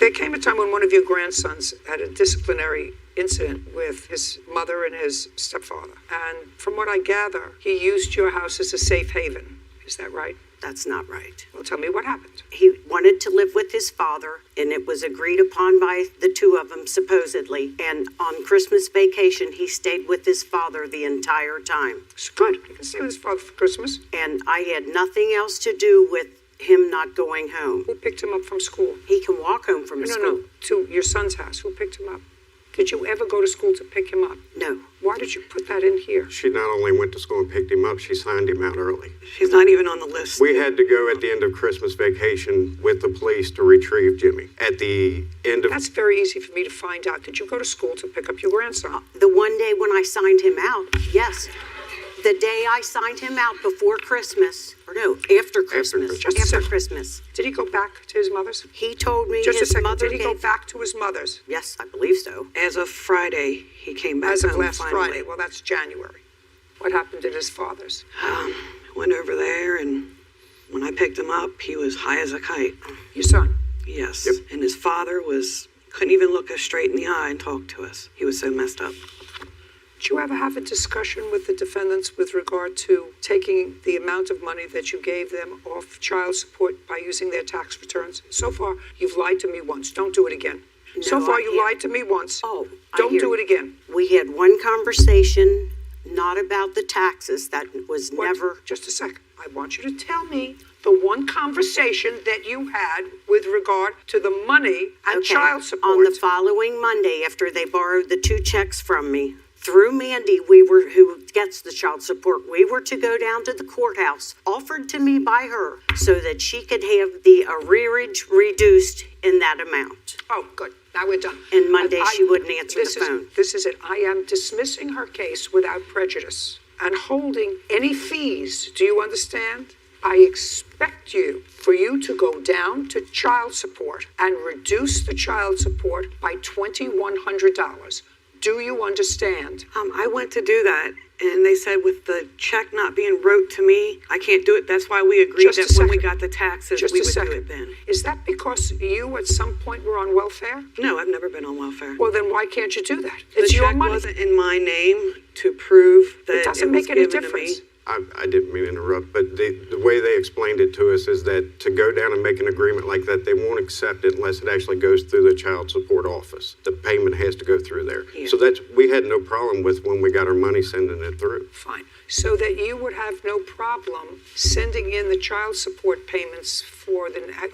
There came a time when one of your grandsons had a disciplinary incident with his mother and his stepfather. And from what I gather, he used your house as a safe haven. Is that right? That's not right. Well, tell me what happened. He wanted to live with his father, and it was agreed upon by the two of them, supposedly. And on Christmas vacation, he stayed with his father the entire time. It's good. You can stay with his father for Christmas. And I had nothing else to do with him not going home. Who picked him up from school? He can walk home from school. No, to your son's house. Who picked him up? Did you ever go to school to pick him up? No. Why did you put that in here? She not only went to school and picked him up, she signed him out early. She's not even on the list. We had to go at the end of Christmas vacation with the police to retrieve Jimmy. At the end of... That's very easy for me to find out. Did you go to school to pick up your grandson? The one day when I signed him out, yes. The day I signed him out before Christmas, or no, after Christmas. After Christmas. Did he go back to his mother's? He told me Just a his second. mother Did he go back to his mother's? Yes, I believe so. As of Friday, he came back As of home last finally. Friday. Well, that's January. What happened at his father's? Went over there, and when I picked him up, he was high as a kite. Your son? Yes. Yep. And his father couldn't even look us straight in the eye and talk to us. He was so messed up. Did you ever have a discussion with the defendants with regard to taking the amount of money that you gave them off child support by using their tax returns? So far, you've lied to me once. Don't do it again. No, So far, I you can't. lied to me once. Oh, I Don't hear do you. it again. We had one conversation, not about the taxes. That was What? never. Just a second. I want you to tell me the one conversation that you had with regard to the money and Okay. child support. On the following Monday, after they borrowed the 2 checks from me, through Mandy, who gets the child support, we were to go down to the courthouse, offered to me by her, so that she could have the arrearage reduced in that amount. Oh, good. Now we're done. And Monday, she wouldn't answer the phone. This is it. I am dismissing her case without prejudice and holding any fees. Do you understand? I expect for you to go down to child support and reduce the child support by $2,100. Do you understand? I went to do that, and they said with the check not being wrote to me, I can't do it. That's why we agreed Just a that when we second. got the taxes, Just we a would do second. it then. Is that because you at some point were on welfare? No, I've never been on welfare. Well, then why can't you do that? The It's your check money. wasn't in my name to prove that It doesn't was make any given difference. to me. I didn't mean to interrupt, but the way they explained it to us is that to go down and make an agreement like that, they won't accept it unless it actually goes through the child support office. The payment has to go through there. Yeah. So we had no problem with when we got our money sending it through. Fine. So that you would have no problem sending in the child support payments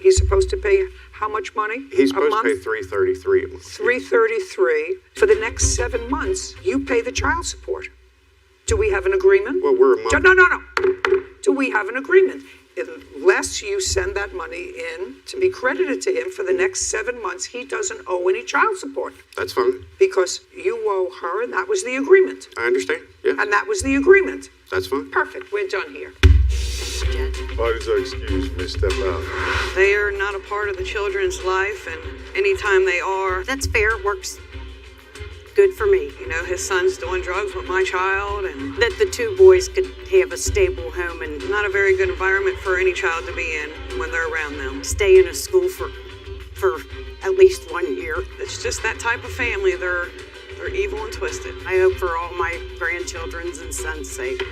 he's supposed to pay how much money? He's a supposed month? to pay $333 a month. $333. For the next 7 months, you pay the child support. Do we have an agreement? Well, we're a month. No. Do we have an agreement? Unless you send that money in to be credited to him for the next 7 months, he doesn't owe any child support That's fine. because you owe her, and that was the agreement. I understand. Yeah, And that was the agreement. that's fine. Perfect. We're done here. Parties are excused. May step out. They are not a part of the children's life, and anytime they are, That's fair, works good for me. you know, his son's doing drugs with my child, and That the 2 boys could have a stable home and not a very good environment for any child to be in when they're around them. stay in a school for at least 1 year. It's just that type of family. They're evil and twisted. I hope for all my grandchildren's and sons' sake.